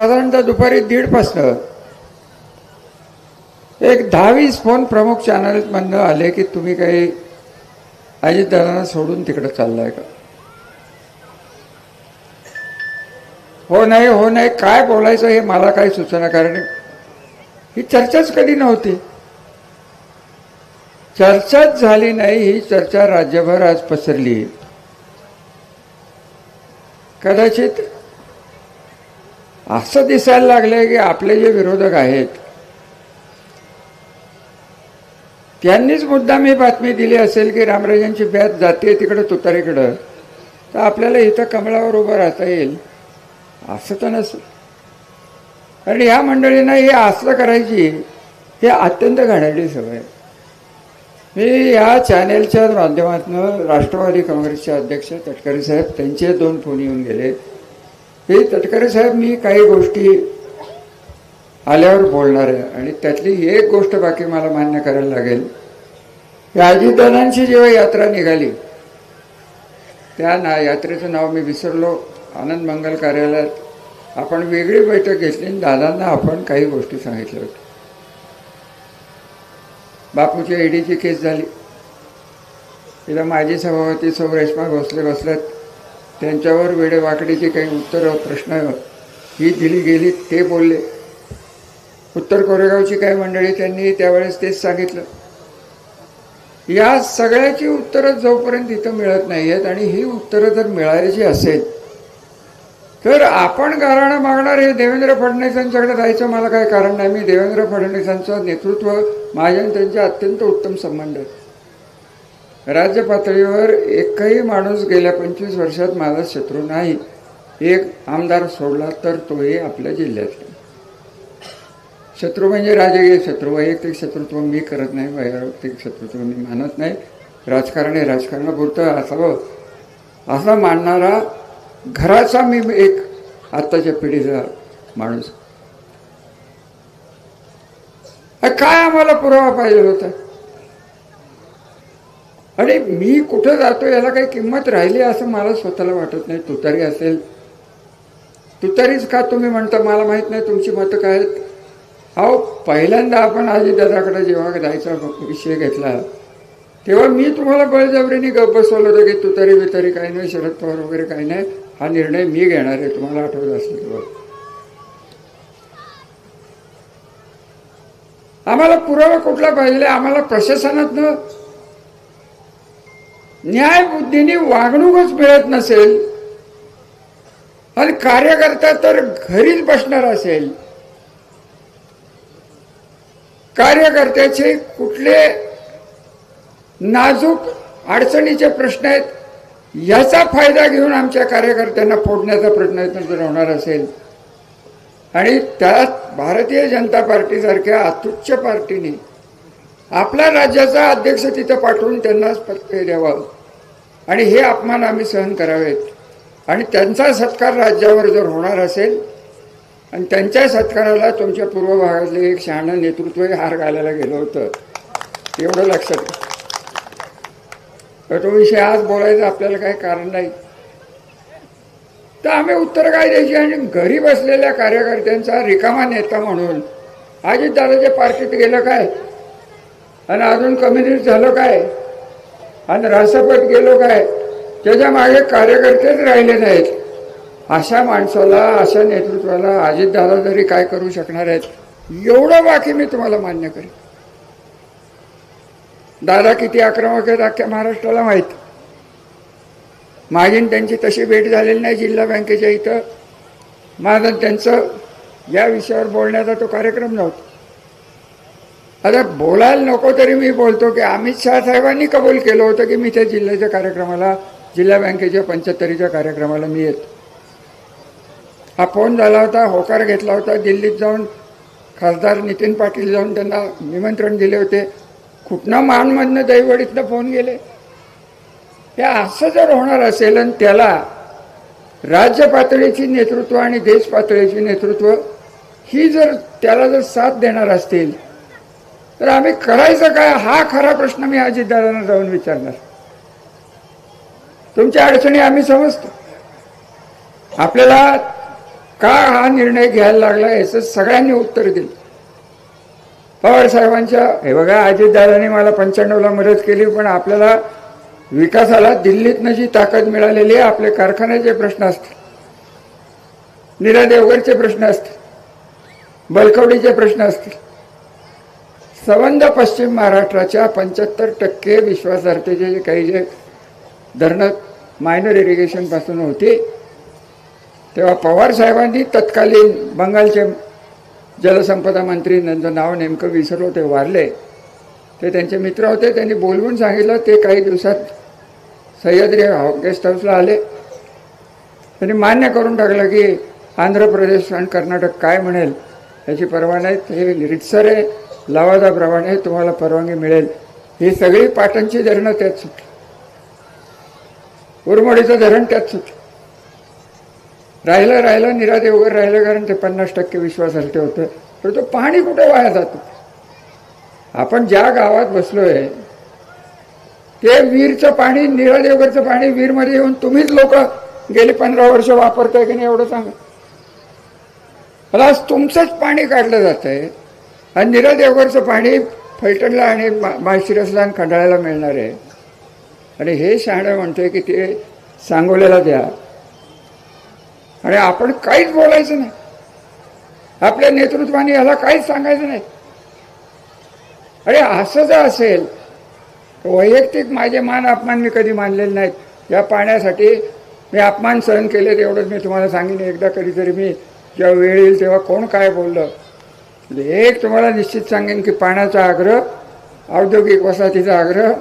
साधारणतः दुपारी 1:30 वाजता एक 10-20 फोन प्रमुख चॅनलमधनं आले की तुम्ही काही अजितदादांना सोडून तिकडे चाललाय का? हो नाही काय बोलायचं हे मला काही सुचना, कारण ही चर्चाच कधी नव्हती. चर्चाच झाली नाही. ही चर्चा राज्यभर आज पसरली. कदाचित असं दिसायला लागलंय की आपले जे विरोधक आहेत त्यांनीच मुद्दाम ही बातमी दिली असेल की रामराजांची बॅच जाते तिकडे तुतारीकडं, तर आपल्याला इथं कमळावर उभं राहता येईल असं तर नसेल. कारण ह्या मंडळींना हे असलं करायची हे अत्यंत घाणेरडी सवय. मी या चॅनेलच्या माध्यमातून राष्ट्रवादी काँग्रेसचे अध्यक्ष तटकरे साहेब त्यांचे 2 फोन येऊन गेले. हे तटकरे साहेब, मी काही गोष्टी आल्यावर बोलणार आहे आणि त्यातली एक गोष्ट बाकी मला मान्य करायला लागेल. अजितदादांची जेव्हा यात्रा निघाली त्या यात्रेचं नाव मी विसरलो. आनंद मंगल कार्यालयात आपण वेगळी बैठक घेतली आणि दादांना आपण काही गोष्टी सांगितल्या होत्या. बापूच्या ईडीची केस झाली. तिला माजी सभापती सौ रेश्मा भोसले बसल्यात. त्यांच्यावर वेडेवाकडीची काही उत्तरं प्रश्न ही दिली गेली. ते बोलले. उत्तर कोरेगावची काही मंडळी त्यांनी त्यावेळेस तेच सांगितलं. या सगळ्याची उत्तरं जोपर्यंत इथं मिळत नाही आहेत आणि ही उत्तरं जर मिळायची असेल तर आपण गाऱ्हाणं मागणार हे देवेंद्र फडणवीसांच्याकडे जायचं मला काही कारण नाही. मी देवेंद्र फडणवीसांचं नेतृत्व माझ्या त्यांचे अत्यंत उत्तम संबंध आहेत. राज्य पातळीवर एकही माणूस गेल्या 25 वर्षात माझा शत्रू नाही. एक आमदार सोडला तर तोही आपल्या जिल्ह्यातला. शत्रू म्हणजे राजकीय शत्रू, वैयक्तिक शत्रुत्व मी करत नाही, वैयक्तिक शत्रुत्व मी मानत नाही. राजकारण हे राजकारणापुरतं असावं असा मानणारा घराचा मी एक आत्ताच्या पिढीचा माणूस. काय आम्हाला पुरावा पाहिजे होता आणि मी कुठं जातो याला काही किंमत राहिली असं मला स्वतःला वाटत नाही. तुतारी असेल, तुतारीच का तुम्ही म्हणता मला माहित नाही तुमची मतं काय आहेत. अहो, पहिल्यांदा आपण अजितदादाकडे जेव्हा जायचा विषय घेतला तेव्हा मी तुम्हाला बळजबरीने गप्प बसवलं होतं की तुतारी बितारी काही नाही, शरद पवार वगैरे काही नाही, हा निर्णय मी घेणार आहे. तुम्हाला आठवत असेल तेव्हा आम्हाला पुरावा कुठला पाहिजे. आम्हाला प्रशासनातनं न्याय बुद्धीने वागणूकच मिळत नसेल आणि कार्यकर्ता तर घरीच बसणार असेल, कार्यकर्त्याचे कुठले नाजूक अडचणीचे प्रश्न आहेत याचा फायदा घेऊन आमच्या कार्यकर्त्यांना फोडण्याचा प्रयत्न जर होणार असेल आणि त्यात भारतीय जनता पार्टीसारख्या अतुच्छ पार्टीने आपल्या राज्याचा अध्यक्ष तिथं पाठवून त्यांनाच पत्ते द्यावं आणि हे अपमान आम्ही सहन करावेत आणि त्यांचा सत्कार राज्यावर जर होणार असेल आणि त्यांच्या सत्काराला तुमच्या पूर्व भागातले एक शहाणं नेतृत्व हार घालायला गेलं होतं एवढं लक्षात. तर तो विषय आज बोलायचा आपल्याला काही कारण नाही. तर आम्ही उत्तर काय द्यायची आणि घरी बसलेल्या कार्यकर्त्यांचा रिकामा नेता म्हणून अजितदादाच्या पार्टीत गेलं काय आणि अजून कम्युनिस्ट झालं काय आणि राष्ट्रपत गेलो काय, त्याच्या मागे कार्यकर्तेच राहिले नाहीत. अशा माणसाला, अशा नेतृत्वाला अजितदादा जरी काय करू शकणार आहेत एवढं बाकी मी तुम्हाला मान्य करेन. दादा किती आक्रमक आहेत अख्ख्या महाराष्ट्राला माहीत. माझी त्यांची तशी भेट झालेली नाही जिल्हा बँकेच्या इथं. माझं त्यांचं या विषयावर बोलण्याचा तो कार्यक्रम नव्हता. आता बोलायला नको तरी मी बोलतो की अमित शहा साहेबांनी कबूल केलं होतं की मी त्या जिल्ह्याच्या कार्यक्रमाला, जिल्हा बँकेच्या 75च्या कार्यक्रमाला मी येतो. हा फोन झाला होता, होकार घेतला होता. दिल्लीत जाऊन खासदार नितीन पाटील जाऊन त्यांना निमंत्रण दिले होते. कुठनं मानमधनं दहिवडीतनं फोन गेले. हे असं जर होणार असेल आणि त्याला राज्य पातळीची नेतृत्व आणि देश पातळीची नेतृत्व ही जर त्याला जर साथ देणार असतील तर आम्ही करायचं काय हा खरा प्रश्न मी अजितदादांना जाऊन विचारणार. तुमच्या अडचणी आम्ही समजतो. आपल्याला का हा निर्णय घ्यायला लागला याचं सगळ्यांनी उत्तर दिलं. पवार साहेबांच्या हे बघा, अजितदादांनी मला 95ला मदत केली, पण आपल्याला विकासाला दिल्लीतनं जी ताकद मिळालेली आहे, आपले कारखान्याचे प्रश्न असतील, नीरा देवगरचे प्रश्न असतील, बलकवडीचे प्रश्न असतील, संबंध पश्चिम महाराष्ट्राच्या 75% विश्वासार्हतेचे जे काही जे धरणं मायनर इरिगेशन पासून होते, तेव्हा पवार साहेबांनी तत्कालीन बंगालचे जलसंपदा मंत्री, त्यांचं नाव नेमकं विसरलो, ते वारले, ते त्यांचे मित्र होते, त्यांनी बोलवून सांगितलं. ते काही दिवसात सह्याद्री गेस्ट हाऊसला आले. त्यांनी मान्य करून टाकलं की आंध्र प्रदेश आणि कर्नाटक काय म्हणेल याची पर्वा नाही, हे रितसर आहे, लवादाप्रमाणे तुम्हाला परवानगी मिळेल. ही सगळी पाटणची धरणं त्यात सुटली, उरमोडीचं धरण त्यात सुटलं. राहिलं नीरा देवगर राहिलं, कारण ते 50% विश्वासार्हते होतं. पण तो पाणी कुठे वाया जातो. आपण ज्या गावात बसलोय ते विहीरचं पाणी, नीरा देवगरचं पाणी विहीरमध्ये येऊन तुम्हीच लोक गेली 15 वर्ष वापरताय की नाही एवढं सांगा. मला आज तुमचंच पाणी काढलं जात आहे आणि नीरा देवगरचं पाणी फलटणला आणि माळशिरसला आणि खंडाळ्याला मिळणार आहे. आणि हे शहाणं म्हणतोय की ते सांगोल्याला द्या, आणि आपण काहीच बोलायचं नाही. आपल्या नेतृत्वाने याला काहीच सांगायचं नाही. अरे असं जर असेल, वैयक्तिक माझे मान अपमान मी कधी मानलेले नाहीत. या पाण्यासाठी मी अपमान सहन केले, एवढंच मी तुम्हाला सांगेन. एकदा कधीतरी मी जेव्हा वेळ येईल तेव्हा कोण काय बोललं, एक तुम्हाला निश्चित सांगेन की पाण्याचा आग्रह, औद्योगिक वसाहतीचा आग्रह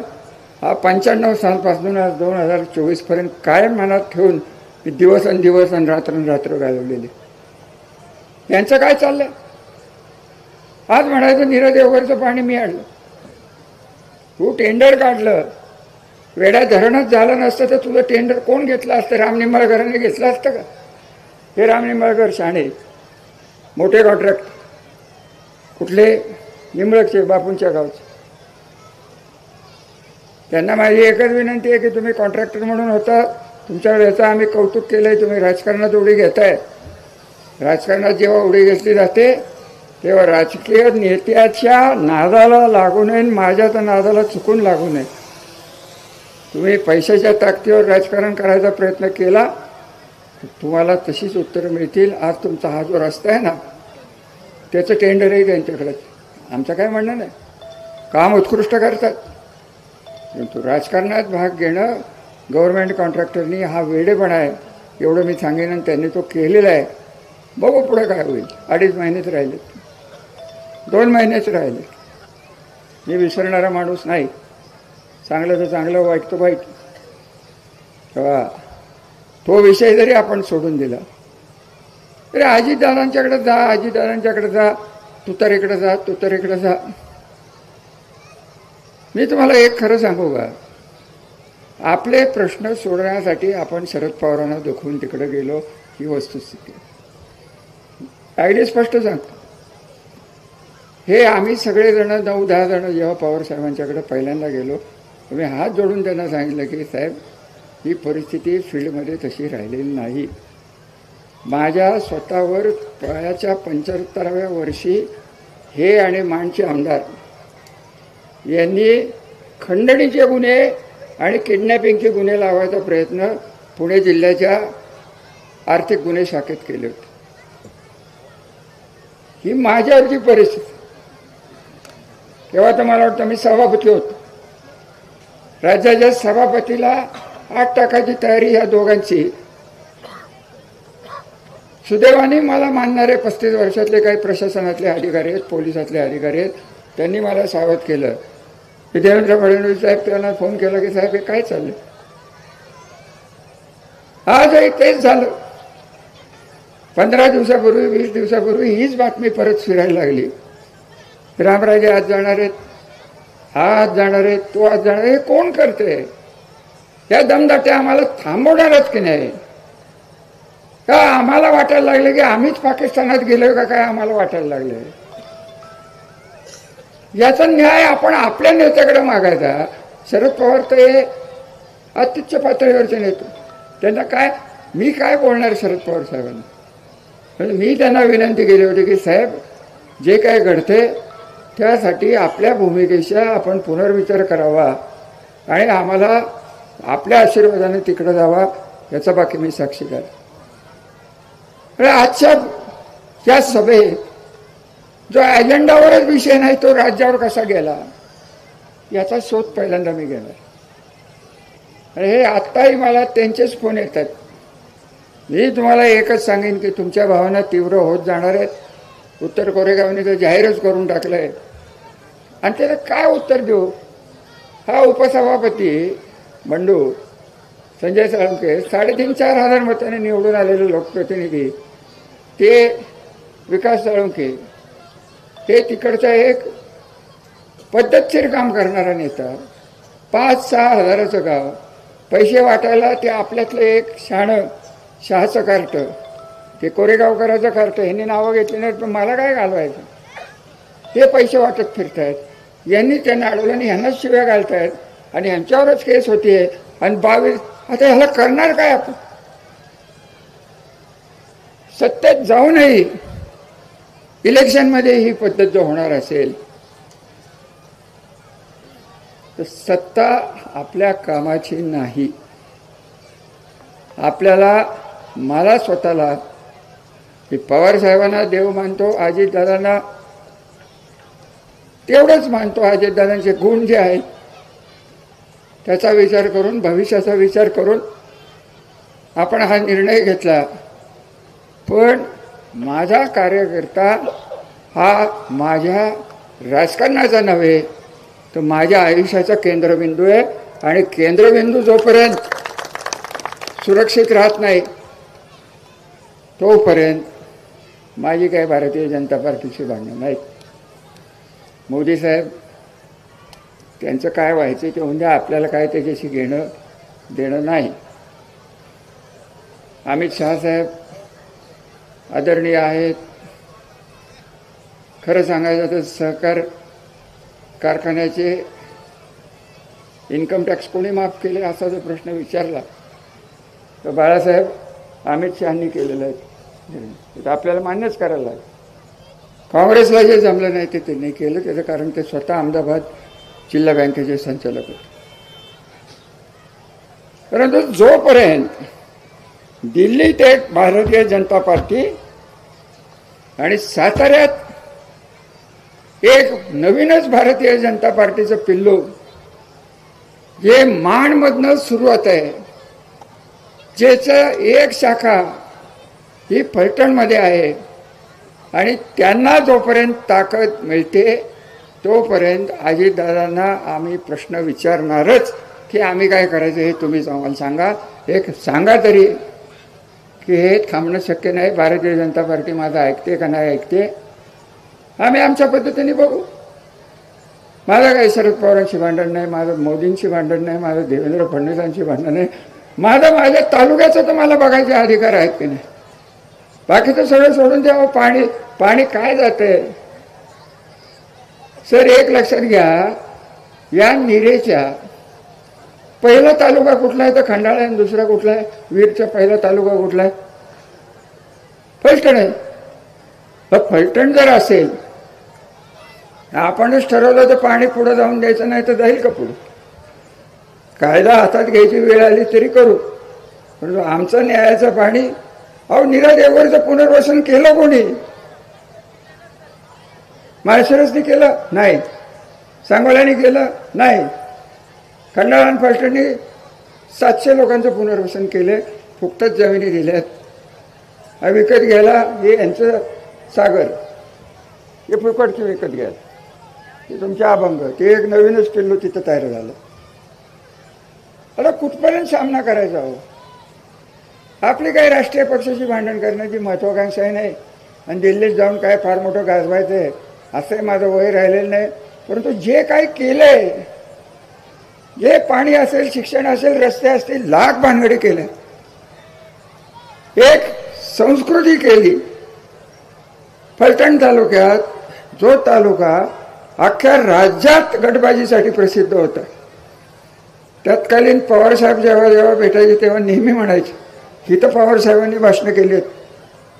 हा 95 सालपासून आज 2024पर्यंत कायम मनात ठेवून मी दिवस आणि रात्र घालवलेले. यांचं काय चाललंय? आज म्हणायचं नीरा देवगरचं पाणी मी आणलं, तू टेंडर काढलं, वेड्या धरणच झालं नसतं तर तुझं टेंडर कोण घेतलं असतं? राम निंबाळकरांनी घेतलं असतं का? हे राम निंबाळकर शाणे, मोठे कॉन्ट्रॅक्ट, कुठले? निंबळकचे, बापूंच्या गावचे. त्यांना माझी एकच विनंती आहे की तुम्ही कॉन्ट्रॅक्टर म्हणून होता, तुमच्याकडे याचं आम्ही कौतुक केलंय. तुम्ही राजकारणात उडी घेताय. राजकारणात जेव्हा उडी घेतली जाते तेव्हा राजकीय नेत्याच्या नादाला लागू नये, माझ्या नादाला चुकून लागू नये. तुम्ही पैशाच्या ताकदीवर राजकारण करायचा प्रयत्न केला, तुम्हाला तशीच उत्तरं मिळतील. आज तुमचा हा जो रस्ता आहे ना, त्याचं टेंडरही त्यांच्याकडेच. आमचं काय म्हणणं नाही, काम उत्कृष्ट करतात, परंतु राजकारणात भाग घेणं गव्हर्नमेंट कॉन्ट्रॅक्टरनी हा वेडेपणा आहे, एवढं मी सांगेन. आणि त्यांनी तो केलेला आहे. बघू पुढे काय होईल. 2.5 महिनेच राहिलेत, 2 महिनेच राहिले. मी विसरणारा माणूस नाही. चांगलं तर चांगलं, वाईट तर वाईट. तेव्हा तो विषय जरी आपण सोडून दिला तरी अजितदादांच्याकडे जा, अजितदादांच्याकडे जा, तुतारीकडे जा, तुतारीकडे जा. मी तुम्हाला एक खरं सांगू का, आपले प्रश्न सोडवण्यासाठी आपण शरद पवारांना दुखवून तिकडे गेलो ही वस्तुस्थिती. अगदी स्पष्ट सांगतो, हे आम्ही सगळेजण 9-10 जण जेव्हा पवार साहेबांच्याकडे पहिल्यांदा गेलो, मी हात जोडून त्यांना सांगितलं की साहेब, ही परिस्थिती फील्डमध्ये तशी राहिलेली नाही. माझ्या स्वतःवर वयाच्या 75व्या वर्षी हे आणि माणचे आमदार यांनी खंडणीचे गुन्हे आणि किडनॅपिंगचे गुन्हे लावायचा प्रयत्न पुणे जिल्ह्याच्या आर्थिक गुन्हे शाखेत केले होते. ही माझ्यावरची परिस्थिती. तेव्हा तर मला वाटतं मी सभापती होतो. राज्याच्या सभापतीला 8 टाकाची तयारी या दोघांची. सुदैवाने मला मानणारे 35 वर्षातले काही प्रशासनातले अधिकारी आहेत, पोलिसातले अधिकारी आहेत, त्यांनी मला सावध केलं. देवेंद्र फडणवीस साहेब त्यांना फोन केला की साहेब हे काय चाललं. आजही तेच झालं. 15 दिवसापूर्वी 20 दिवसापूर्वी हीच बातमी परत फिरायला लागली. रामराजे आज जाणार आहेत, हा आज जाणार आहे, तो आज जाणार आहे. हे कोण करते? या दमदाट्या आम्हाला थांबवणारच की नाही? का आम्हाला वाटायला लागले की आम्हीच पाकिस्तानात गेलोय का काय? आम्हाला वाटायला लागले. याचा न्याय आपण आपल्या नेत्याकडे मागायचा. शरद पवार तर हे अत्युच्च पातळीवरचे नेते, त्यांना काय, मी काय बोलणार शरद पवार साहेबांना? मी त्यांना विनंती केली होती की साहेब, जे काय घडते त्यासाठी आपल्या भूमिकेचा आपण पुनर्विचार करावा आणि आम्हाला आपल्या आशीर्वादाने तिकडे जावा, याचा बाकी मी साक्षीदार. आजच्या या सभेत जो अजेंडावरच विषय नाही तो राज्यावर कसा गेला याचा शोध पहिल्यांदा मी घेणार. आणि हे आत्ताही मला त्यांचेच फोन येतात. मी तुम्हाला एकच सांगेन की तुमच्या भावना तीव्र होत जाणार आहेत. उत्तर कोरेगावने तर जाहीरच करून टाकलंय आणि त्याला काय उत्तर देऊ. हा उपसभापती बंडू संजय साळुंखे 3,500-4,000 मतांनी निवडून आलेले लोकप्रतिनिधी, ते विकास साळुंखे, ते तिकडचा एक पद्धतशीर काम करणारा नेता, 5-6 हजाराचं गाव, पैसे वाटायला ते आपल्यातलं एक शहाचं कार्ट, ते कोरेगावकराचं कार्ट, ह्यांनी नावं घेतली नाहीत पण मला काय घालवायचं. ते पैसे वाटत फिरतायत, यांनी त्यांना अडवलं आणि ह्यांनाच शिव्या घालतायत आणि ह्यांच्यावरच केस होतीये. आणि 22 आता ह्याला करणार काय आपण. सत्तेत जाऊनही इलेक्शनमध्ये ही पद्धत जर होणार असेल तर सत्ता आपल्या कामाची नाही. आपल्याला, मला स्वतःला, मी पवार साहेबांना देव मानतो, अजितदादांना तेवढंच मानतो. अजितदादांचे गुण जे आहेत त्याचा विचार करून, भविष्याचा विचार करून आपण हा निर्णय घेतला. पण माझा कार्यकर्ता हा माझ्या राजकारणाचा नव्हे तर माझ्या आयुष्याचा केंद्रबिंदू आहे. आणि केंद्रबिंदू जोपर्यंत सुरक्षित राहत नाही तोपर्यंत माझी काही भारतीय जनता पार्टीची भांडणं नाहीत. मोदी साहेब त्यांचं काय व्हायचं ते म्हणजे आपल्याला काय त्याच्याशी घेणं देणं नाही. अमित शहा साहेब आदरणीय आहेत. खरं सांगायचं तर सहकार कारखान्याचे इन्कम टॅक्स कोणी माफ केले असा जर प्रश्न विचारला तर बाळासाहेब अमित शहांनी केलेलं आहे. आपल्याला मान्यच करायला लागेल. काँग्रेसला जे जमलं नाही ते त्यांनी केलं. त्याचं कारण ते स्वतः अहमदाबाद जिल्हा बँकेचे संचालक होते. परंतु जोपर्यंत दिल्लीत एक भारतीय जनता पार्टी आणि साताऱ्यात एक नवीनच भारतीय जनता पार्टीचं पिल्लू जे माणमधनं सुरुवात आहे, ज्याचं एक शाखा ही फलटणमध्ये आहे आणि त्यांना जोपर्यंत ताकद मिळते तोपर्यंत अजितदादांना आम्ही प्रश्न विचारणारच की आम्ही काय करायचं हे तुम्हीच आम्हाला सांगा. एक सांगा तरी की हे थांबणं शक्य नाही. भारतीय जनता पार्टी माझं ऐकते का नाही ऐकते आम्ही आमच्या पद्धतीने बघू. माझं काही शरद पवारांशी भांडण नाही, माझं मोदींशी भांडण नाही, माझं देवेंद्र फडणवीसांशी भांडण नाही. माझं माझ्या तालुक्याचं तर मला बघायचे अधिकार आहेत की नाही. बाकीचं सगळं सोडून द्यावं. पाणी काय जातंय सर, एक लक्षात घ्या. या निरेच्या पहिला तालुका कुठला आहे तर खंडाळा आहे, दुसरा कुठला आहे, वीरचा पहिला तालुका कुठला आहे, फलटण आहे. फलटण जर असेल आपणच ठरवलं तर पाणी पुढे जाऊन द्यायचं नाही तर जाईल का पुढे. कायदा हातात घ्यायची वेळ आली तरी करू. पण आमचं न्यायाचं पाणी, अहो नीरा देवगडचं पुनर्वसन केलं कोणी? माळशिरसनी केलं नाही, सांगोल्याने केलं नाही, खंडाळा आणि फलटणनी 700 लोकांचं पुनर्वसन केले. फुकटच जमिनी दिल्यात. विकत घ्यायला हे यांचं सागर, हे फुकटचं विकत घ्यायला, हे तुमच्या अभंग, ते एक नवीनच पिल्लू तिथं तयार झालं. आता कुठपर्यंत सामना करायचा हो. आपली काही राष्ट्रीय पक्षाची भांडण करण्याची महत्वाकांक्षा नाही आणि दिल्लीत जाऊन काय फार मोठं गाजवायचं आहे असंही माझं वय राहिलेलं नाही. परंतु जे काही केलंय, जे पाणी असेल, शिक्षण असेल, रस्ते असतील, लाख भानगडी केल्या, एक संस्कृती केली. फलटण तालुक्यात जो तालुका अख्ख्या राज्यात गटबाजीसाठी प्रसिद्ध होता, तत्कालीन पवारसाहेब जेव्हा भेटायचे तेव्हा नेहमी म्हणायचे, ही तर पवारसाहेबांनी भाषणं केली आहेत,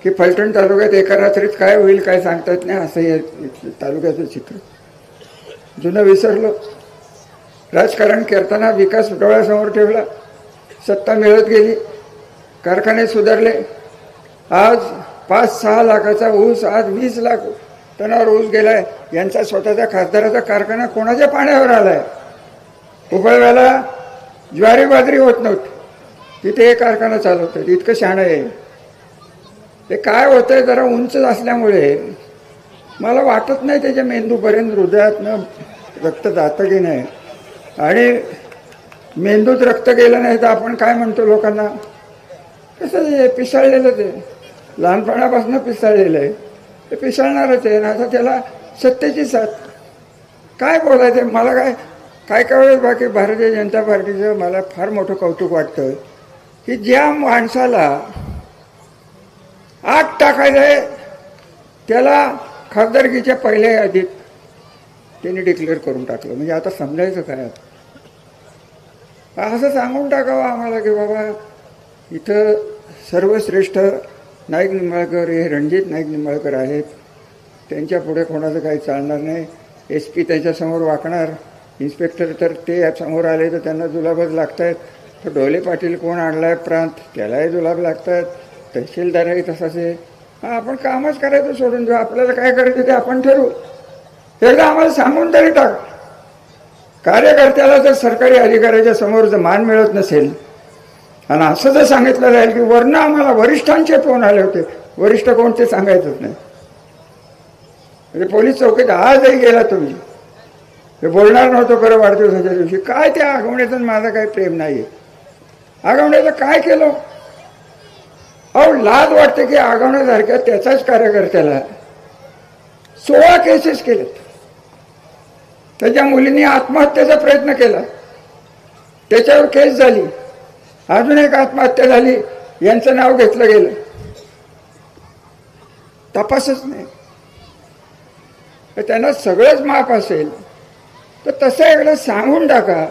की फलटण तालुक्यात एका रात्रीत काय होईल काय सांगता येत नाही, असं हे तालुक्याचं चित्र. जुनं विसरलो. राजकारण करताना विकास डोळ्यासमोर ठेवला, सत्ता मिळत गेली, कारखाने सुधारले. आज 5-6 लाखाचा ऊस आज 20 लाख टनावर ऊस गेलाय. यांचा स्वतःचा खासदाराचा कारखाना कोणाच्या पाण्यावर आलाय. उपळव्याला ज्वारी बाजरी होत नव्हती, तिथे हे कारखाना चालवतात. इतकं शहाणं आहे. ते काय होतंय, जरा उंच असल्यामुळे मला वाटत नाही त्याच्या मेंदूपर्यंत हृदयातनं रक्त जातं की नाही. आणि मेंदूत रक्त गेलं नाही तर आपण काय म्हणतो लोकांना, कसं पिसाळलेलं. ते लहानपणापासून पिसाळलेलं आहे, ते पिसाळणारच आहे ना. आता त्याला सत्तेची साथ काय बोलायचं. मला काय वेळेस बाकी भारतीय जनता पार्टीचं मला फार मोठं कौतुक वाटतं की ज्या माणसाला आत टाकायचं आहे त्याला खासदारकीच्या पहिल्या यादीत त्यांनी डिक्लेअर करून टाकलं. म्हणजे आता समजायचं काय, असं सांगून टाकावं आम्हाला की बाबा इथं सर्वश्रेष्ठ नाईक निंबाळकर हे रणजित नाईक निंबाळकर आहेत, त्यांच्या पुढे कोणाचं काही चालणार नाही. SP त्याच्यासमोर वाकणार, इन्स्पेक्टर तर ते समोर आले तर त्यांना जुलाबच लागत आहेत. तर डोले पाटील कोण आणलाय प्रांत, त्यालाही जुलाब लागत आहेत. तहसीलदारही तसाच आहे. आपण कामच करायचं सोडून देऊ, आपल्याला काय करायचं ते आपण ठरवू. एकदा आम्हाला सांगून तरी टाक. कार्यकर्त्याला जर सरकारी अधिकाऱ्याच्या समोर जर मान मिळत नसेल आणि असं जर सांगितलं जाईल की वरनं आम्हाला वरिष्ठांचे फोन आले होते, वरिष्ठ कोण ते सांगायचंच नाही. म्हणजे पोलीस चौकीत आजही गेला तुम्ही, हे बोलणार नव्हतं खरं वाढदिवसाच्या दिवशी. काय त्या आगवण्याचं माझं काही प्रेम नाही. आगवण्याचं काय केलं. अहो लाज वाटते की आगवण्यासारख्या त्याचाच कार्यकर्त्याला 16 केसेस केलेत. त्याच्या मुलींनी आत्महत्येचा प्रयत्न केला, त्याच्यावर केस झाली. अजून एक आत्महत्या झाली, यांचं नाव घेतलं गेलं. तपासच नाही. त्यांना सगळंच माफ असेल तर तसं एकदा सांगून टाका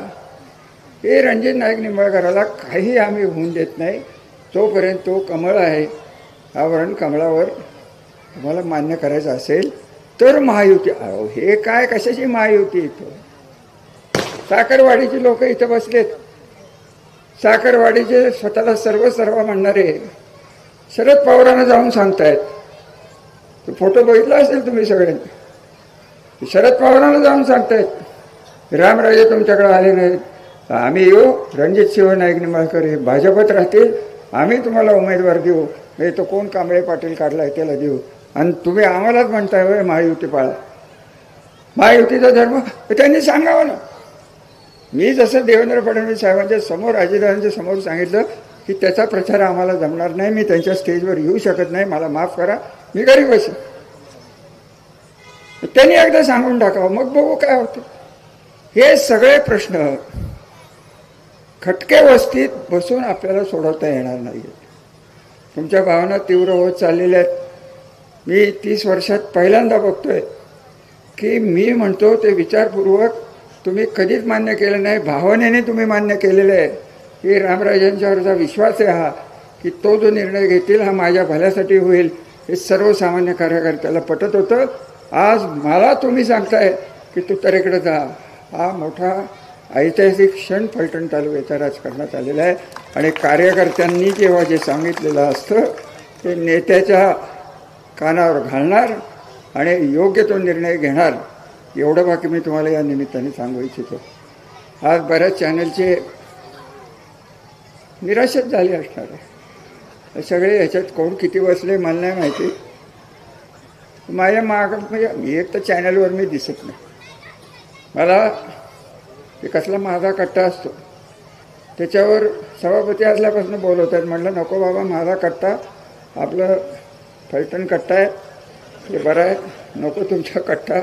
हे रणजित नाईक निंबाळकराला काही आम्ही होऊन देत नाही. जोपर्यंत तो कमळ आहे, आवरण कमळावर तुम्हाला मान्य करायचं असेल तर महायुती. अहो हे काय कशाची महायुती. इथं साखरवाडीची लोक इथं बसलेत. साखरवाडीचे स्वतःला सर्व म्हणणारे शरद पवारांना जाऊन सांगतायत. तो फोटो बघितला असेल तुम्ही सगळ्यांनी. शरद पवारांना जाऊन सांगतायत रामराजे तुमच्याकडे आले नाहीत, आम्ही येऊ, रणजित सिंह नाईक निंबाळकर हे भाजपत राहतील, आम्ही तुम्हाला उमेदवार देऊ. हे तो कोण कांबळे पाटील काढलाय त्याला देऊ. आणि तुम्ही आम्हालाच म्हणताय होय महायुती पाळा. महायुतीचा धर्म त्यांनी सांगावं ना. मी जसं देवेंद्र फडणवीस साहेबांच्या समोर, अजितदादांच्या समोर सांगितलं की त्याचा प्रचार आम्हाला जमणार नाही, मी त्यांच्या स्टेजवर येऊ शकत नाही, मला माफ करा, मी घरी बसेन. त्यांनी एकदा सांगून टाकावं, मग बघू काय होतं. हे सगळे प्रश्न खटके वस्तीत बसून आपल्याला सोडवता येणार नाही. तुमच्या भावना तीव्र होत चाललेल्या आहेत. मी 30 वर्षात पहिल्यांदा बघतोय की मी म्हणतो ते विचारपूर्वक तुम्ही कधीच मान्य केलं नाही, भावनेने तुम्ही मान्य केलेलं आहे की रामराजांच्यावरचा विश्वास आहे हा, की तो जो निर्णय घेतील हा माझ्या भल्यासाठी होईल. हे सर्वसामान्य कार्यकर्त्याला पटत होतं. आज मला तुम्ही सांगताय की तू तरीकडे जा. हा मोठा ऐतिहासिक क्षण फलटण तालुक्याच्या राजकारणात आलेला आहे. आणि कार्यकर्त्यांनी जेव्हा जे सांगितलेलं असतं ते नेत्याच्या कानावर घालणार आणि योग्य तो निर्णय घेणार. एवढं बाकी मी तुम्हाला या निमित्ताने सांगू इच्छितो. आज बऱ्याच चॅनलचे निराशच झाले असणार आहे. सगळे ह्याच्यात कोण किती बसले मला नाही माहिती. माझ्या म्हणजे एक तर चॅनलवर मी दिसत नाही. मला ते कसला माझा कट्टा असतो त्याच्यावर सभापती असल्यापासून बोलवतात. म्हटलं नको बाबा, माझा कट्टा आपलं फलटण कट्टा आहे, ते बरं आहे, नको तुमचा कट्टा.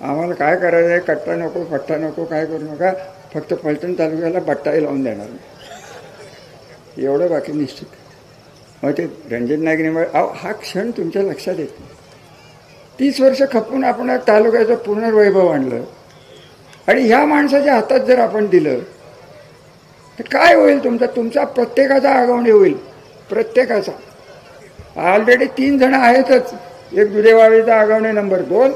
आम्हाला काय करायचं आहे, कट्टा नको, पट्टा नको, काय करू नका, फक्त फलटण तालुक्याला बट्टाही लावून देणार नाही. एवढं बाकी निश्चित. मग ते रणजित नाईक निंबाळकर हा क्षण तुमच्या लक्षात येत नाही. 30 वर्ष खपून आपण तालुक्याचं पुनर्वैभव आणलं आणि ह्या माणसाच्या हातात जर आपण दिलं तर काय होईल. तुमचा प्रत्येकाचा आगवणे होईल, प्रत्येकाचा. ऑलरेडी 3 जण आहेतच. एक दुधेवाडीचा आगावणे नंबर 2,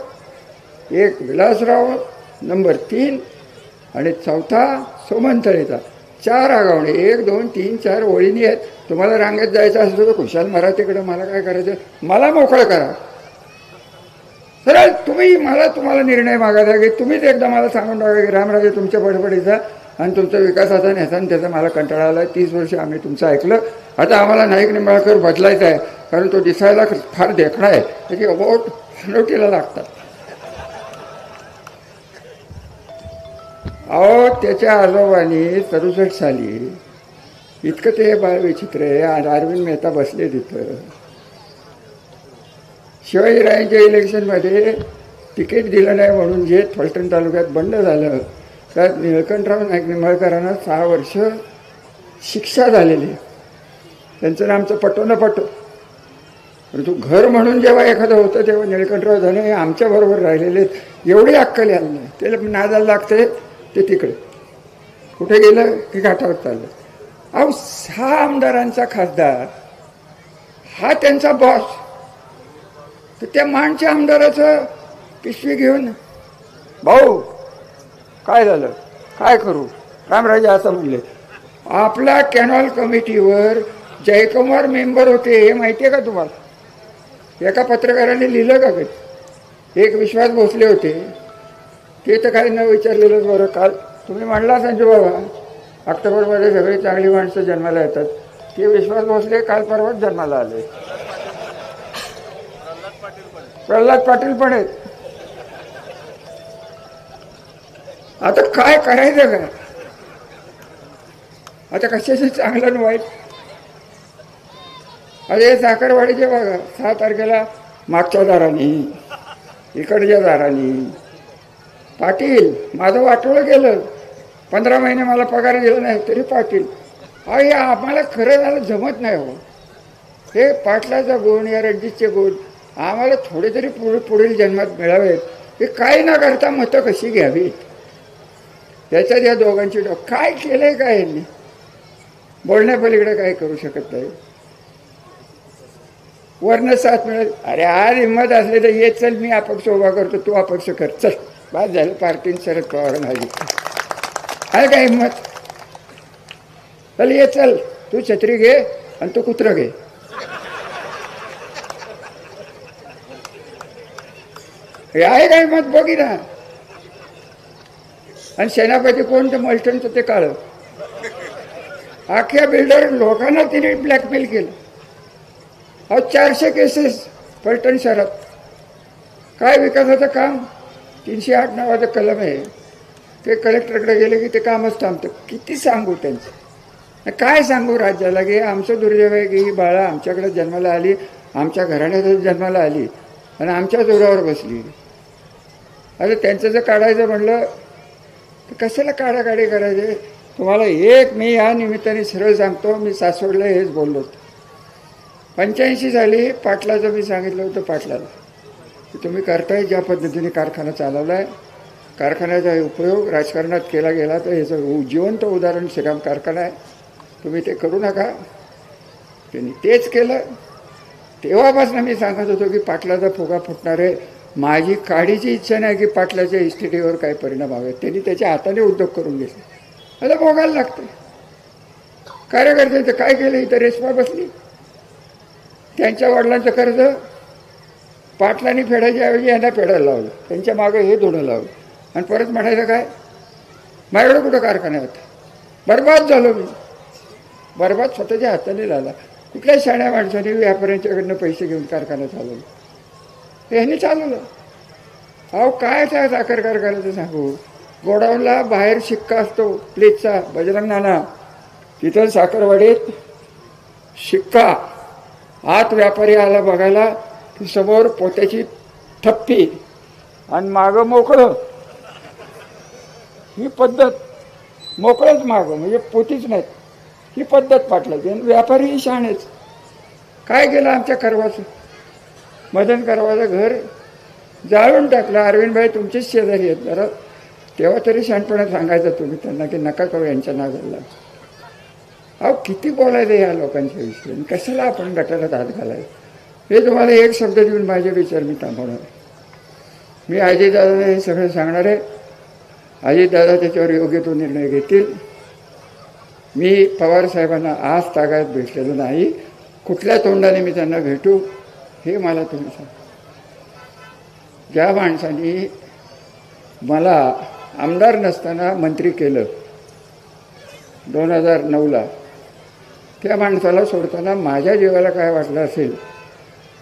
एक विलासराव नंबर 3 आणि चौथा सोमंतळेचा. 4 आगावणे, 1 2 3 4 ओळीनी आहेत. तुम्हाला रांगेत जायचं असलं तर खुशाल मराठीकडे, मला काय करायचं, मला मोकळं करा. सरळ तुम्हाला निर्णय मागायचा की तुम्हीच एकदा मला सांगून टाका की रामराजे तुमच्या बडबडीचा आणि तुमचा विकासाचा नेता आणि त्याचा मला कंटाळा आला. 30 वर्ष आम्ही तुमचं ऐकलं, आता आम्हाला नाईक निंबाळकर बदलायचा आहे, कारण तो दिसायला फार देखणा आहे, त्याची अबाउट हनवटीला लागतात. अहो त्याच्या आजोबांनी 67 साली इतकं ते बाळ विचित्र आहे. अरविंद मेहता बसले तिथं. शिवाजीरायांच्या इलेक्शनमध्ये तिकीट दिलं नाही म्हणून जे फलटण तालुक्यात बंड झालं, त्यात निळकंठराव नाईक निंबाळकरांना 6 वर्ष शिक्षा झालेली. त्यांचं नामचं पटो न पटो, परंतु घर म्हणून जेव्हा एखादं होतं तेव्हा निळकंठराव धने हे आमच्याबरोबर राहिलेले एवढी अक्कल यायला नाही. त्याला नादाला लागते ते तिकडे कुठे गेलं की घाटावर चाललं. अहो 6 आमदारांचा खासदार हा त्यांचा बॉस, तर त्या माणच्या आमदाराचं पिशवी घेऊन भाऊ काय झालं, काय करू, रामराजे असं म्हणले. आपला कॅनॉल कमिटीवर जयकुमार मेंबर होते हे माहिती आहे का तुम्हाला? एका पत्रकाराने लिहिलं का काही? एक विश्वास भोसले होते, ते तर काही न विचारलेलंच बरं. काल तुम्ही म्हणला संजू बाबा ऑक्टोबरमध्ये सगळी चांगली माणसं जन्माला येतात, ते विश्वास भोसले काल परवाच जन्माला आले. प्रल्हाद पाटील पण आहेत. आता काय करायचं काय? आता कशाचं चांगलं आणि वाईट? अरे साखरवाडीचे बघा, 6 तारखेला मागच्या दारानी इकडच्या दारानी पाटील माझं वाटोळं केलं, 15 महिने मला पगार दिला नाही तरी पाटील. हे आम्हाला खरं झालं जमत नाही हो. हे पाटलाचा गुण या रणजितचे गुण आम्हाला थोडे तरी पुढील जन्मात मिळावेत. हे काही न करता मतं कशी घ्यावीत याच्यात या दोघांची काय केलंय काय यांनी? बोलण्यापलीकडे काय करू शकत नाही. वर्ण साथ मिळेल. अरे आज हिंमत असले तर ये चल, मी अपक्ष उभा करतो, तू अपक्ष कर, चल बाद झालं. पार्टीन शरद पवार माझी आहे का हिंमत? चल ये चल, तू छत्री घे आणि तू कुत्रं घे. हे आहे का हिंमत? बघी ना. आणि सेनापती कोण? तर मल्टनचं ते काळं. अख्ख्या बिल्डर लोकांना तिने ब्लॅकमेल केलं. अहो 400 केसेस फलटण शहरात. काय विकासाचं काम? 308 नावाचं कलम आहे, ते कलेक्टरकडे गेले की ते कामच थांबतं. किती सांगू त्यांचं? काय सांगू राज्याला की आमचं दुर्दैव आहे की ही बाळा आमच्याकडे जन्माला आली, आमच्या घराण्यातच जन्माला आली आणि आमच्या जोरावर बसली. आता त्यांचं जर काढायचं म्हणलं तर कशाला काढाकाढी करायचे? तुम्हाला एक मी या निमित्ताने सरळ सांगतो, मी सासवडला हेच बोललो होतो. 85 साली पाटलाचं मी सांगितलं होतं पाटलाला की तुम्ही करताय ज्या पद्धतीने कारखाना चालवला आहे, कारखान्याचा उपयोग राजकारणात केला गेला तर ह्याचं जिवंत उदाहरण श्रीराम कारखाना आहे, तुम्ही ते करू नका. त्यांनी तेच केलं. तेव्हापासून मी सांगत होतो की पाटलाचा फुगा फुटणार आहे. माझी काढीची इच्छा नाही की पाटलाच्या इस्टेटीवर काही परिणाम हवे. त्यांनी त्याच्या हाताने उद्योग करून घेतले. आता भोगायला लागतं. कार्यकर्त्यांचं काय केलं? इथं रेशमा बसली. त्यांच्या वडिलांचं कर्ज पाटलांनी फेडायच्या ऐवजी यांना फेडायला लावलं. त्यांच्या मागं हे धुणं लावलं आणि परत म्हणायचं काय? माझ्याकडे कुठं कारखाना होता? बरबाद झालो मी. बरबाद स्वतःच्या हाताने झाला. कुठल्या शाण्या माणसाने व्यापाऱ्यांच्याकडनं पैसे घेऊन कारखाना चालवला? ह्यांनी चालवलं. अहो काय त्या साखर कारखान्याचं सांगू? गोडाऊनला बाहेर शिक्का असतो प्लेटचा, बजरंग नाना, तिथं साखरवाडीत शिक्का. आत व्यापारी आला बघायला की समोर पोत्याची थप्पी आणि मागं मोकळं. ही पद्धत, मोकळंच मागं म्हणजे पोतीच नाहीत, ही पद्धत पाटलाची. आणि व्यापारीही शहाणेच. काय केलं आमच्या करवाचं? मदन करवाचं घर जाळून टाकलं. अरविंदभाई तुमचेच शेजारी आहेत, जरा तेव्हा तरी शहाणपणा सांगायचं तुम्ही त्यांना की नका करू यांच्या नागाला. अहो किती बोलायचं या लोकांच्या विषयी? कशाला आपण गटारात हात घालायचं? हे तुम्हाला एक शब्द देऊन माझे विचार मी थांबवणार आहे. मी अजितदादाला हे सगळं सांगणार आहे. अजितदादा त्याच्यावर योग्य तो निर्णय घेतील. मी पवारसाहेबांना आज तागायत भेटलेलं नाही. कुठल्या तोंडाने मी त्यांना भेटू हे मला तुम्ही सांगा. ज्या माणसाने मला आमदार नसताना मंत्री केलं 2009ला, त्या माणसाला सोडताना माझ्या जीवाला काय वाटलं असेल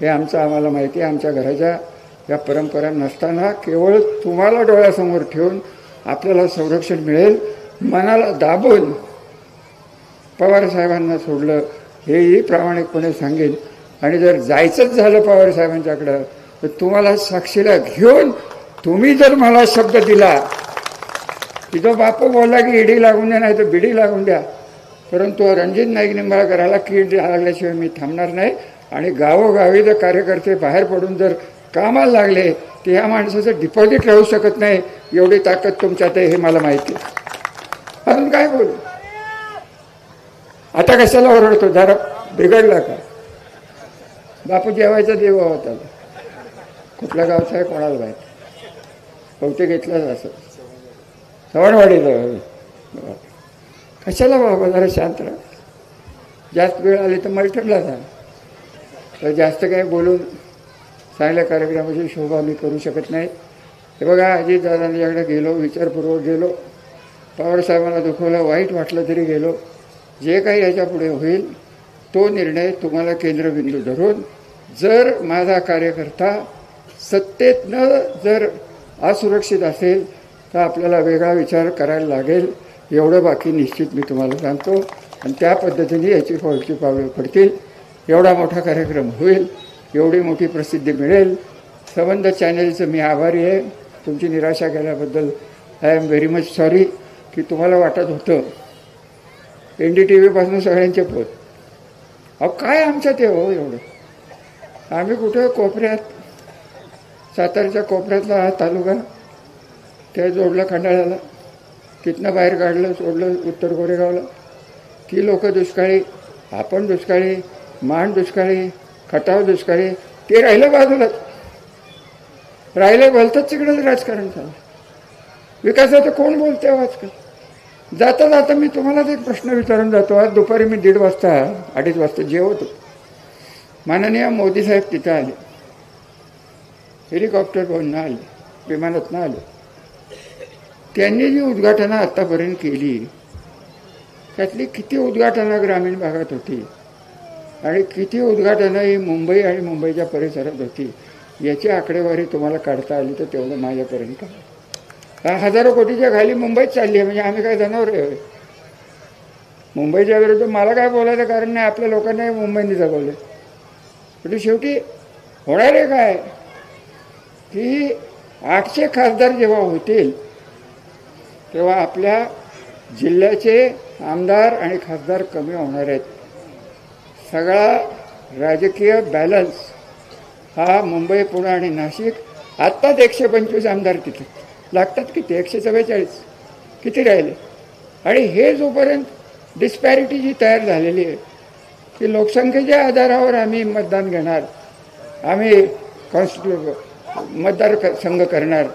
हे आम्हाला माहिती आहे. आमच्या घराच्या या परंपरा नसताना केवळ तुम्हाला डोळ्यासमोर ठेवून आपल्याला संरक्षण मिळेल मनाला दाबून पवारसाहेबांना सोडलं हेही प्रामाणिकपणे सांगेन. आणि जर जायचंच झालं पवारसाहेबांच्याकडं तर तुम्हाला साक्षीला घेऊन तुम्ही जर मला शब्द दिला की जो बापू बोलला की ईडी लागून द्या नाही तर बिडी लागून द्या, परंतु रणजित नाईक निंबाळकराला कीड लागल्याशिवाय मी थांबणार नाही. आणि गावोगावी जर कार्यकर्ते बाहेर पडून जर कामाला लागले तर ह्या माणसाचं डिपॉझिट राहू शकत नाही. एवढी ताकद तुमच्यात आहे हे मला माहिती आहे. अजून काय बोलू? आता कशाला ओरडतो? जरा बिघडला का? बापू जेवायचा देव होता. कुठल्या गावचा आहे कोणाला माहिती, बहुतेक घेतलाच असं सवणवाडीला. कशाला बाबा जरा शांत राहा. जास्त वेळ आली तर मलठणला जा. तर जास्त काही बोलून चांगल्या कार्यक्रमाची शोभा मी करू शकत नाही. हे बघा, अजितदादांच्याकडे गेलो, विचारपूर्वक गेलो, पवारसाहेबांना दुखवलं, वाईट वाटलं तरी गेलो. जे काही याच्यापुढे होईल तो निर्णय तुम्हाला केंद्रबिंदू धरून, जर माझा कार्यकर्ता सत्तेतनं जर असुरक्षित असेल तर आपल्याला वेगळा विचार करायला लागेल. एवढं बाकी निश्चित मी तुम्हाला सांगतो. आणि त्या पद्धतीने याची पुढची पावले पडतील. एवढा मोठा कार्यक्रम होईल, एवढी मोठी प्रसिद्धी मिळेल. संबंध चॅनलचं मी आभारी आहे. तुमची निराशा केल्याबद्दल I am very much sorry. की तुम्हाला वाटत होतं NDTV सगळ्यांचे पोत. अहो काय आमच्यात हो एवढं? आम्ही कुठं कोपऱ्यात, सातारच्या कोपऱ्यातला हा तालुका, त्या जोडला खंडाळ्याला, तिथनं बाहेर काढलं, सोडलं उत्तर कोरेगावला. ती लोक दुष्काळी, आपण दुष्काळी, मान दुष्काळी, खटाव दुष्काळी. ते राहिलं बाजूलाच, राहिलं भलतंच तिकडंच राजकारण झालं. विकासाचं कोण बोलते आजकाल? जाता जाता मी तुम्हालाच एक प्रश्न विचारून जातो. आज दुपारी मी 2:30 वाजता जेवतो. माननीय मोदी साहेब तिथं आले, हेलिकॉप्टरवरून आले, विमानातनं आले. त्यांनी जी उद्घाटनं आत्तापर्यंत केली त्यातली किती उद्घाटनं ग्रामीण भागात होती आणि किती उद्घाटनं ही मुंबई आणि मुंबईच्या परिसरात होती, याची आकडेवारी तुम्हाला काढता आली तर तेवढं माझ्यापर्यंत. हजारो कोटीच्या खाली मुंबईत चालली आहे. म्हणजे आम्ही काय जनावर आहे? मुंबईच्या विरुद्ध मला काय बोलायचं कारण नाही. आपल्या लोकांनाही मुंबईने जगवलं. पण शेवटी होणार आहे काय की 800 खासदार जेव्हा होतील तेव्हा आपल्या जिल्ह्याचे आमदार आणि खासदार कमी होणार आहेत. सगळा राजकीय बॅलन्स हा मुंबई, पुणे आणि नाशिक. आत्ताच 125 आमदार तिथे लागतात. किती? 144 किती राहिले? आणि हे जोपर्यंत डिस्पॅरिटी जी तयार झालेली आहे की लोकसंख्येच्या आधारावर आम्ही मतदान घेणार, आम्ही मतदार संघ करणार,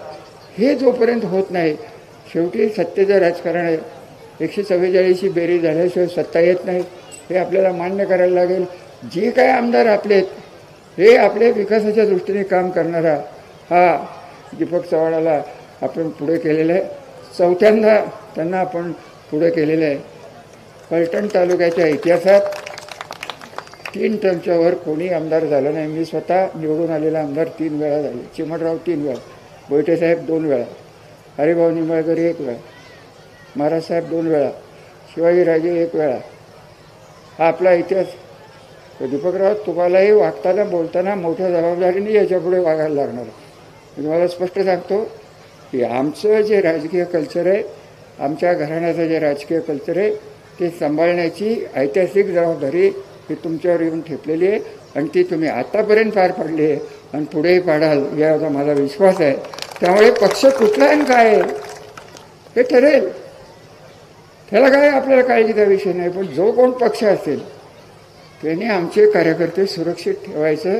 हे जोपर्यंत होत नाही, शेवटी सत्तेचं राजकारण आहे. 144ची बेरीज झाल्याशिवाय सत्ता येत नाही हे आपल्याला मान्य करायला लागेल. जे काही आमदार आपले हे आपले विकासाच्या दृष्टीने काम करणारा हा दीपक चव्हाणाला आपण पुढे केलेलं आहे. 4थ्यांदा त्यांना आपण पुढे केलेलं आहे. फलटण तालुक्याच्या इतिहासात 3 टर्मच्यावर कोणी आमदार झालं नाही. मी स्वतः निवडून आलेला आमदार 3 वेळा झाले. चिमणराव 3 वेळा, बोईटेसाहेब 2 वेळा, हरिभाऊ निंबाळकर 1 वेळा, महाराजसाहेब 2 वेळा, शिवाजीराजे 1 वेळा. हा आपला इतिहास. तर दीपकराव, तुम्हालाही वागताना बोलताना मोठ्या जबाबदारीने याच्यापुढे वागायला लागणार. मी तुम्हाला स्पष्ट सांगतो की आमचं जे राजकीय कल्चर आहे, आमच्या घराण्याचं जे राजकीय कल्चर आहे ते सांभाळण्याची ऐतिहासिक जबाबदारी ही तुमच्यावर येऊन ठेपलेली आहे आणि ती तुम्ही आतापर्यंत पार पाडली आहे आणि पुढेही पाडाल याचा माझा विश्वास आहे. त्यामुळे पक्ष कुठला आणि काय आहे हे ठरेल, त्याला काय आपल्याला काळजीचा विषय नाही. पण जो कोण पक्ष असेल त्याने आमचे कार्यकर्ते सुरक्षित ठेवायचं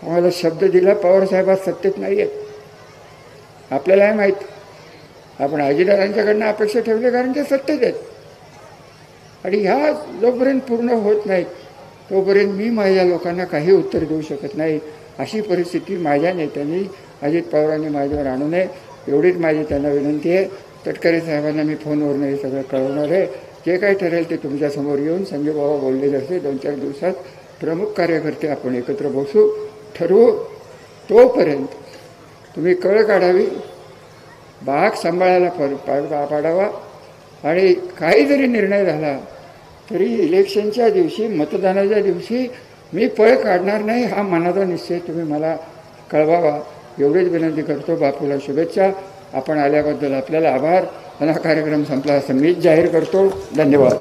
आम्हाला शब्द दिला, पवारसाहेब आज सत्तेत नाही आहेत, आपल्यालाही माहीत. आपण अजितदादांच्याकडनं अपेक्षा ठेवली कारण ते सत्तेत आहेत. आणि ह्या जोपर्यंत पूर्ण होत नाहीत तोपर्यंत मी माझ्या लोकांना काही उत्तर देऊ शकत नाही. अशी परिस्थिती माझ्या नेत्यांनी, अजित पवारांनी माझ्यावर आणू नये, एवढीच माझी त्यांना विनंती आहे. तटकरे साहेबांना मी फोनवरून हे सगळं कळवणार आहे. जे काही ठरेल ते तुमच्यासमोर येऊन संजय बाबा बोलले जाते. 2-4 दिवसात प्रमुख कार्यकर्ते आपण एकत्र बसू, ठरवू. तोपर्यंत तुम्ही कळ काढावी, बाग सांभाळायला पाडावा. आणि काही जरी निर्णय झाला तरी इलेक्शनच्या दिवशी, मतदानाच्या दिवशी मी पळ काढणार नाही, हा मनाचा निश्चय तुम्ही मला कळवावा. एवढीच विनंती करतो. बापूला शुभेच्छा. आपण आल्याबद्दल आपल्याला आभार. हा कार्यक्रम संपला असं मीच जाहीर करतो. धन्यवाद.